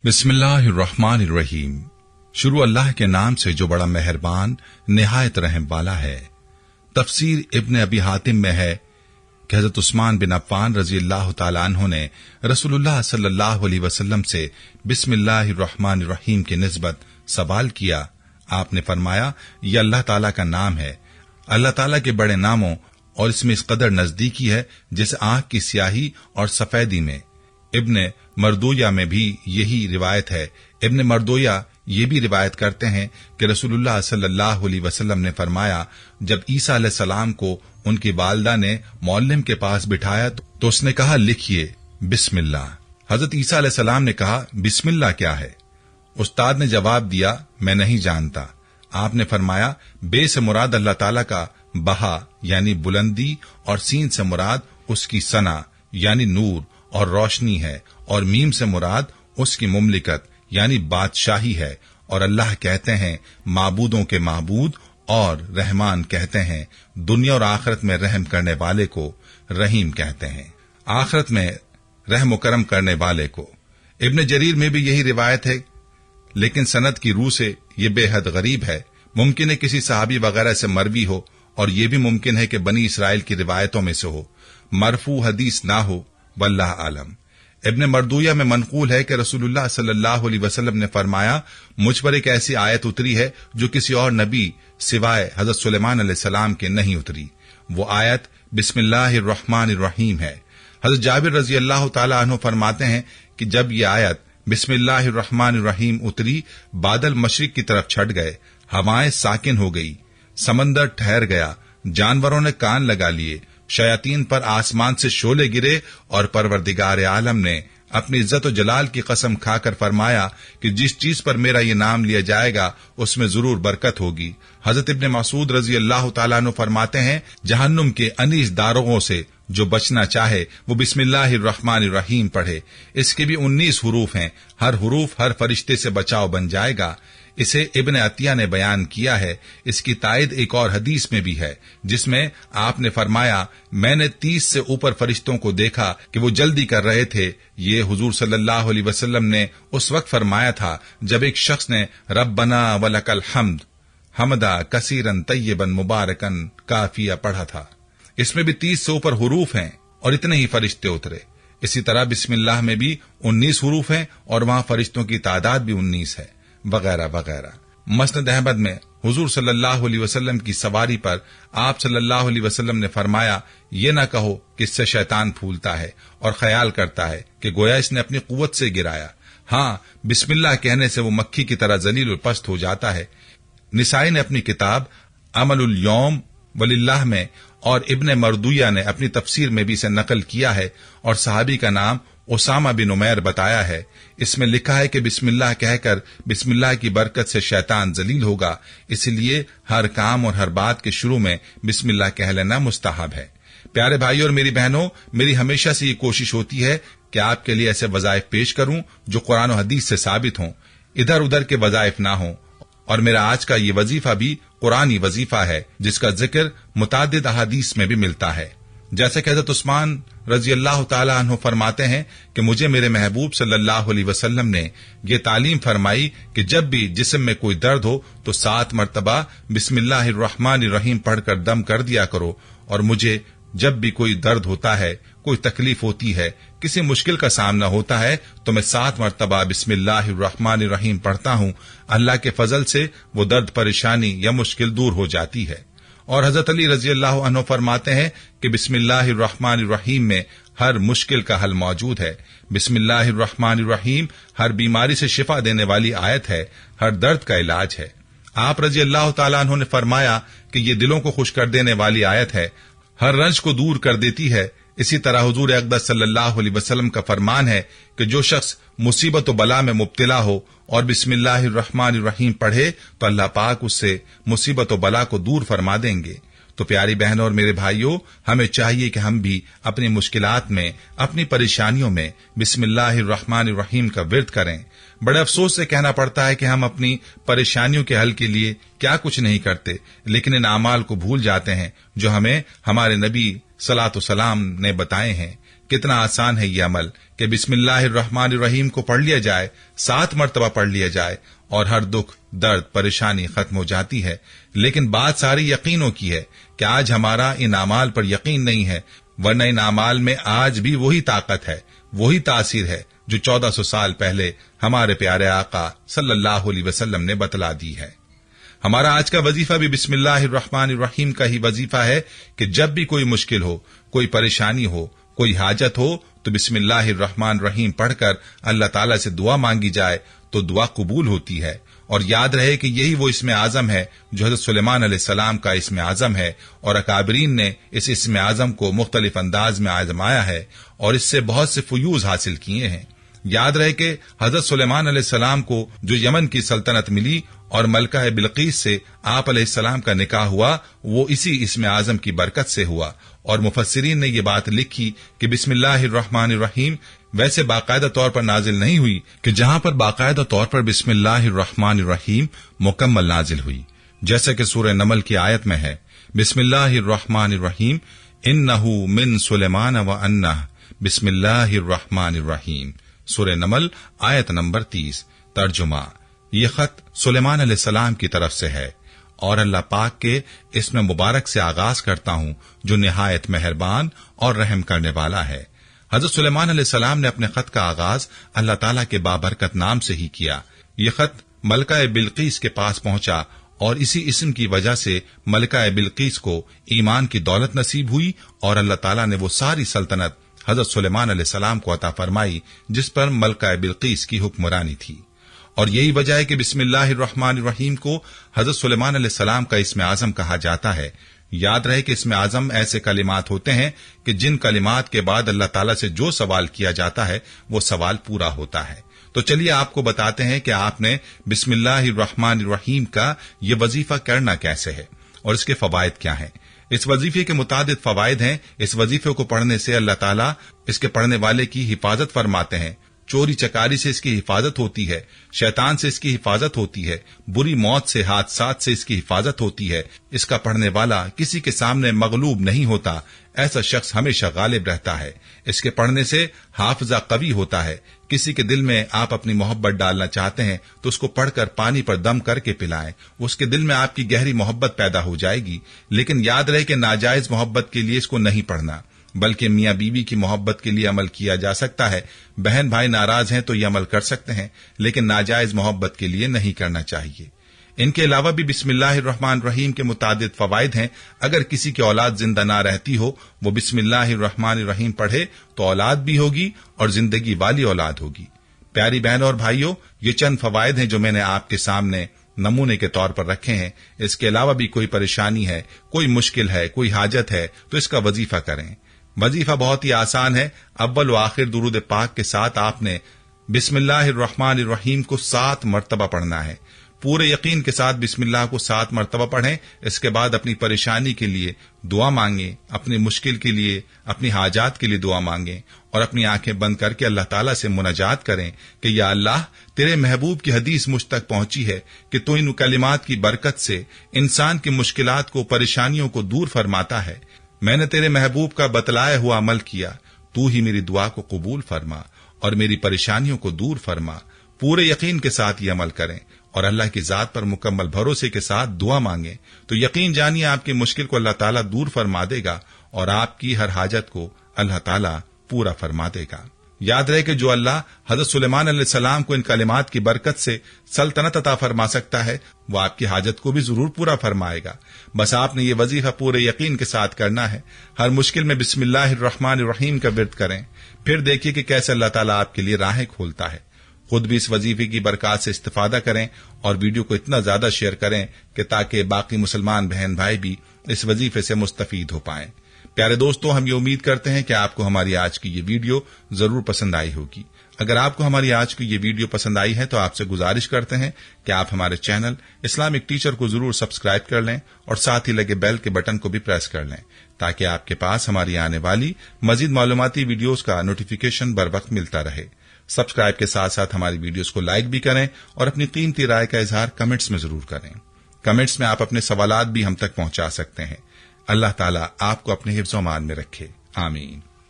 बिस्मिल्लाहिर्रहमानिर्रहीम। शुरू अल्लाह के नाम से जो बड़ा मेहरबान निहायत रहम वाला है। तफसीर इब्न अबी हातिम में है कि हजरत उस्मान बिन अफ़्फ़ान रज़ी अल्लाह तआला अन्हु ने रसूलुल्लाह सल्लल्लाहु अलैहि वसल्लम से बिस्मिल्लाहिर्रहमानिर्रहीम की निस्बत सवाल किया। आपने फरमाया, यह अल्लाह ताला का नाम है। अल्लाह ताला के बड़े नामों और इसमें इस कदर नजदीकी है जैसे आंख की स्याही और सफेदी में। इब्न मरदूया में भी यही रिवायत है। इब्न मरदूया ये भी रिवायत करते हैं कि रसूलुल्लाह सल्लल्लाहु अलैहि वसल्लम ने फरमाया, जब ईसा अलैहि सलाम को उनकी वालिदा ने मौल्लिम के पास बिठाया तो उसने कहा, लिखिए बिस्मिल्लाह। हजरत ईसा अलैहि सलाम ने कहा, बिस्मिल्लाह क्या है? उस्ताद ने जवाब दिया, मैं नहीं जानता। आपने फरमाया, बे से मुराद अल्लाह ताला का बहा यानी बुलंदी और सीन से मुराद उसकी सना यानी नूर और रोशनी है और मीम से मुराद उसकी मुमलिकत यानी बादशाही है। और अल्लाह कहते हैं माबूदों के माबूद और रहमान कहते हैं दुनिया और आखिरत में रहम करने वाले को रहीम कहते हैं, आखिरत में रहम करम करने वाले को। इब्न जरीर में भी यही रिवायत है, लेकिन सनद की रूह से ये बेहद गरीब है। मुमकिन है किसी सहाबी वगैरह से मरवी हो और ये भी मुमकिन है कि बनी इसराइल की रिवायतों में से हो, मरफू हदीस ना हो, वल्लाह आलम। इब्न मरदूया में मनकूल है कि रसूलुल्लाह सल्लल्लाहु अलैहि वसल्लम ने फरमाया, मुझ पर एक ऐसी आयत उतरी है जो किसी और नबी सिवाय हजरत सुलेमान अलैहिस्सलाम के नहीं उतरी। वो आयत बिस्मिल्लाहिर्रहमानिर्रहीम है। हजरत जाबिर रजी अल्लाह तआला अन्हु फरमाते हैं कि जब ये आयत बिस्मिल्लाहिर्रहमानिर्रहीम उतरी, बादल मशरिक की तरफ छट गए, हवाएं साकिन हो गई, समंदर ठहर गया, जानवरों ने कान लगा लिए, शयातीन पर आसमान से शोले गिरे और परवरदिगार आलम ने अपनी इज्जत और जलाल की कसम खाकर फरमाया कि जिस चीज पर मेरा ये नाम लिया जाएगा उसमें जरूर बरकत होगी। हजरत इब्न मसूद रजी अल्लाह तआला अन्हु फरमाते हैं, जहन्नुम के अनीस दारोगों से जो बचना चाहे वो बिस्मिल्लाहिर्रहमानिर्रहीम पढ़े। इसके भी 19 हुरूफ हैं, हर हुरूफ हर फरिश्ते से बचाव बन जाएगा। इसे इब्न अतिया ने बयान किया है। इसकी तायद एक और हदीस में भी है जिसमें आपने फरमाया, मैंने 30 से ऊपर फरिश्तों को देखा कि वो जल्दी कर रहे थे। ये हुजूर सल्लल्लाहु अलैहि वसल्लम ने उस वक्त फरमाया था जब एक शख्स ने रब्बना वलकल हम्द हमदा कसीरन तय्यबन मुबारकन काफिया पढ़ा था। इसमें भी 30 से ऊपर हुरूफ हैं और इतने ही फरिश्ते उतरे। इसी तरह बिस्मिल्लाह में भी 19 हुरूफ हैं और वहां फरिश्तों की तादाद भी 19 है, वगैरह वगैरह। मस्नद अहमद में हुजूर सल्लल्लाहु अलैहि वसल्लम की सवारी पर आप सल्लल्लाहु अलैहि वसल्लम ने फरमाया, ये ना कहो कि इससे शैतान फूलता है और ख्याल करता है कि गोया इसने अपनी कुव्वत से गिराया। हाँ, बिस्मिल्लाह कहने से वो मक्खी की तरह जलील और पस्त हो जाता है। निसाई ने अपनी किताब अमलुल यौम वलिल्लाह में और इब्न मरदूया ने अपनी तफसीर में भी इसे नकल किया है और सहाबी का नाम उसामा बिन उमैर बताया है। इसमें लिखा है कि बिस्मिल्लाह कहकर बिस्मिल्लाह की बरकत से शैतान जलील होगा, इसलिए हर काम और हर बात के शुरू में बिस्मिल्लाह कह लेना मुस्तहब है। प्यारे भाइयों और मेरी बहनों, मेरी हमेशा से ये कोशिश होती है कि आपके लिए ऐसे वज़ाइफ पेश करूं जो कुरान और हदीस से साबित हों, इधर उधर के वज़ाइफ ना हों। और मेरा आज का ये वजीफा भी कुरानी वजीफा है जिसका जिक्र मुतादिद अहादीस में भी मिलता है। जैसे कि हज़रत उस्मान रजी अल्लाह तआला अन्हु फरमाते हैं कि मुझे मेरे महबूब सल्लल्लाहु अलैहि वसल्लम ने ये तालीम फरमाई कि जब भी जिस्म में कोई दर्द हो तो 7 मरतबा बिस्मिल्लाहिर्रहमानिर्रहीम पढ़कर दम कर दिया करो। और मुझे जब भी कोई दर्द होता है, कोई तकलीफ होती है, किसी मुश्किल का सामना होता है तो मैं 7 मरतबा बिस्मिल्लाहिर्रहमानिर्रहीम पढ़ता हूं। अल्लाह के फजल से वो दर्द परेशानी या मुश्किल दूर हो जाती है। और हजरत अली रजी अल्लाह अन्हु फरमाते हैं कि बिस्मिल्लाहिर्रहमानिर्रहीम में हर मुश्किल का हल मौजूद है। बिस्मिल्लाहिर्रहमानिर्रहीम हर बीमारी से शिफा देने वाली आयत है, हर दर्द का इलाज है। आप रजी अल्लाह तआला अन्हु ने फरमाया कि ये दिलों को खुश कर देने वाली आयत है, हर रंज को दूर कर देती है। इसी तरह हुजूर अक़दस सल्लल्लाहु अलैहि वसल्लम का फरमान है कि जो शख्स मुसीबत व बला में मुब्तला हो और बिस्मिल्लाहिर्रहमानिर्रहीम पढ़े तो अल्लाह पाक उससे मुसीबत व बला को दूर फरमा देंगे। तो प्यारी बहनों और मेरे भाइयों, हमें चाहिए कि हम भी अपनी मुश्किलात में, अपनी परेशानियों में बिस्मिल्लाहिर्रहमानिर्रहीम का विर्द करें। बड़े अफसोस से कहना पड़ता है कि हम अपनी परेशानियों के हल के लिए क्या कुछ नहीं करते, लेकिन इन आमाल को भूल जाते हैं जो हमें हमारे नबी सलातो सलाम ने बताए हैं। कितना आसान है ये अमल कि बिस्मिल्लाहिर्रहमानिर्रहीम को पढ़ लिया जाए, 7 मरतबा पढ़ लिया जाए और हर दुख, दर्द, परेशानी खत्म हो जाती है। लेकिन बात सारी यकीनों की है कि आज हमारा इन अमाल पर यकीन नहीं है, वरना इन अमाल में आज भी वही ताकत है, वही तासीर है जो 1400 साल पहले हमारे प्यारे आका सल्लल्लाहु अलैहि वसल्लम ने बतला दी है। हमारा आज का वजीफा भी बिस्मिल्लाहिर्रहमानिर्रहीम का ही वजीफा है कि जब भी कोई मुश्किल हो, कोई परेशानी हो, कोई हाजत हो, तो बिस्मिल्लाहिर्रहमानिर्रहीम पढ़कर अल्लाह ताला से दुआ मांगी जाए तो दुआ कबूल होती है। और याद रहे कि यही वो इस्म आजम है जो हजरत सुलेमान अलैहिस्सलाम का इस्म आजम है, और अकाबरीन ने इस इस्म आजम को मुख्तलिफ अंदाज में आजमाया है और इससे बहुत से फयूज हासिल किए हैं। याद रहे कि हजरत सुलेमान अलैहिस्सलाम को जो यमन की सल्तनत मिली और मलका बिल्कीस से आप अलैहिस्सलाम का निकाह हुआ, वो इसी इस्म आजम की बरकत से हुआ। और मुफस्सिरीन ने ये बात लिखी कि बिस्मिल्लाहिर्रहमानिर्रहीम वैसे बाकायदा तौर पर नाजिल नहीं हुई कि जहां पर बाकायदा तौर पर बिस्मिल्लाहिर्रहमानिर्रहीम मुकम्मल नाजिल हुई, जैसे कि सूरह नमल की आयत में है, बिस्मिल्लाहिर्रहमानिर्रहीम इन्नहु मिन सुलेमान व अन्नह बिस्मिल्लाहिर्रहमानिर्रहीम। सूरह नमल आयत नंबर 30। तर्जुमा, ये खत सुलेमान अलैहिस्सलाम की तरफ से है और अल्लाह पाक के इसमें मुबारक से आगाज करता हूं जो निहायत मेहरबान और रहम करने वाला है। हजरत सुलेमान अलैहिस्सलाम ने अपने खत का आगाज अल्लाह ताला के बाबरकत नाम से ही किया। यह खत मलका बिल्कीस के पास पहुंचा और इसी इस्म की वजह से मलका बिल्कीस को ईमान की दौलत नसीब हुई और अल्लाह ताला ने वो सारी सल्तनत हजरत सुलेमान अलैहिस्सलाम को अता फरमाई जिस पर मलका बिल्कीस की हुक्मरानी थी। और यही वजह है कि बिस्मिल्लाहिर्रहमानिर्रहीम को हजरत सुलेमान अलैहिस्सलाम का इस्म आजम कहा जाता है। याद रहे कि इस्म आजम ऐसे कलिमात होते हैं कि जिन कलिमात के बाद अल्लाह ताला से जो सवाल किया जाता है वो सवाल पूरा होता है। तो चलिए आपको बताते हैं कि आपने बिस्मिल्लाहिर्रहमानिर्रहीम का ये वजीफा करना कैसे है और इसके फवायद क्या हैं। इस वजीफे के मुतादिद फवायद हैं। इस वजीफे को पढ़ने से अल्लाह ताला इसके पढ़ने वाले की हिफाजत फरमाते हैं। चोरी चकारी से इसकी हिफाजत होती है, शैतान से इसकी हिफाजत होती है, बुरी मौत से, हादसात से इसकी हिफाजत होती है। इसका पढ़ने वाला किसी के सामने मगलूब नहीं होता, ऐसा शख्स हमेशा गालिब रहता है। इसके पढ़ने से हाफिजा कवी होता है। किसी के दिल में आप अपनी मोहब्बत डालना चाहते हैं तो उसको पढ़कर पानी पर दम करके पिलाएं, उसके दिल में आपकी गहरी मोहब्बत पैदा हो जाएगी। लेकिन याद रहे कि नाजायज मोहब्बत के लिए इसको नहीं पढ़ना, बल्कि मियां बीवी की मोहब्बत के लिए अमल किया जा सकता है। बहन भाई नाराज हैं तो ये अमल कर सकते हैं, लेकिन नाजायज मोहब्बत के लिए नहीं करना चाहिए। इनके अलावा भी बिस्मिल्लाहिर्रहमानिर्रहीम के मुतादिद फवायद हैं। अगर किसी की औलाद जिंदा ना रहती हो, वो बिस्मिल्लाहिर्रहमानिर्रहीम पढ़े तो औलाद भी होगी और जिंदगी वाली औलाद होगी। प्यारी बहनों और भाइयों, ये चंद फवायद हैं जो मैंने आपके सामने नमूने के तौर पर रखे हैं। इसके अलावा भी कोई परेशानी है, कोई मुश्किल है, कोई हाजत है तो इसका वजीफा करें। वजीफा बहुत ही आसान है। अव्वल व आखिर दुरूद पाक के साथ आपने बिस्मिल्लाहिर्रहमानिर्रहीम को 7 मरतबा पढ़ना है। पूरे यकीन के साथ बिस्मिल्लाह को 7 मरतबा पढ़ें। इसके बाद अपनी परेशानी के लिए दुआ मांगें, अपनी मुश्किल के लिए, अपनी हाजात के लिए दुआ मांगें और अपनी आंखें बंद करके अल्लाह ताला से मुनाजात करें कि या अल्लाह, तेरे महबूब की हदीस मुझ तक पहुंची है कि तू इन कलिमात की बरकत से इंसान की मुश्किलात को, परेशानियों को दूर फरमाता है। मैंने तेरे महबूब का बतलाया हुआ अमल किया, तू ही मेरी दुआ को कबूल फरमा और मेरी परेशानियों को दूर फरमा। पूरे यकीन के साथ ये अमल करें और अल्लाह की जात पर मुकम्मल भरोसे के साथ दुआ मांगे तो यकीन जानिए आपकी मुश्किल को अल्लाह ताला दूर फरमा देगा और आपकी हर हाजत को अल्लाह ताला पूरा फरमा देगा। याद रहे कि जो अल्लाह हजरत सुलेमान अलैहिस्सलाम को इन कलिमात की बरकत से सल्तनत अता फरमा सकता है, वो आपकी हाजत को भी जरूर पूरा फरमाएगा। बस आपने ये वजीफा पूरे यकीन के साथ करना है। हर मुश्किल में बिस्मिल्लाहिर्रहमानिर्रहीम का विर्द करें, फिर देखिए कि कैसे अल्लाह ताला आपके लिए राहें खोलता है। खुद भी इस वजीफे की बरकत से इस्तिफादा करें और वीडियो को इतना ज्यादा शेयर करें कि ताकि बाकी मुसलमान बहन भाई भी इस वजीफे से मुस्तफीद हो पाएं। प्यारे दोस्तों, हम ये उम्मीद करते हैं कि आपको हमारी आज की ये वीडियो जरूर पसंद आई होगी। अगर आपको हमारी आज की ये वीडियो पसंद आई है तो आपसे गुजारिश करते हैं कि आप हमारे चैनल इस्लामिक टीचर को जरूर सब्सक्राइब कर लें और साथ ही लगे बेल के बटन को भी प्रेस कर लें ताकि आपके पास हमारी आने वाली मजीद मालूमाती वीडियोस का नोटिफिकेशन बर वक्त मिलता रहे। सब्सक्राइब के साथ साथ हमारी वीडियोस को लाइक भी करें और अपनी कीमती राय का इजहार कमेंट्स में जरूर करें। कमेंट्स में आप अपने सवालात भी हम तक पहुंचा सकते हैं। अल्लाह ताला आपको अपने हिफ्ज़-ओ-अमान में रखे। आमीन।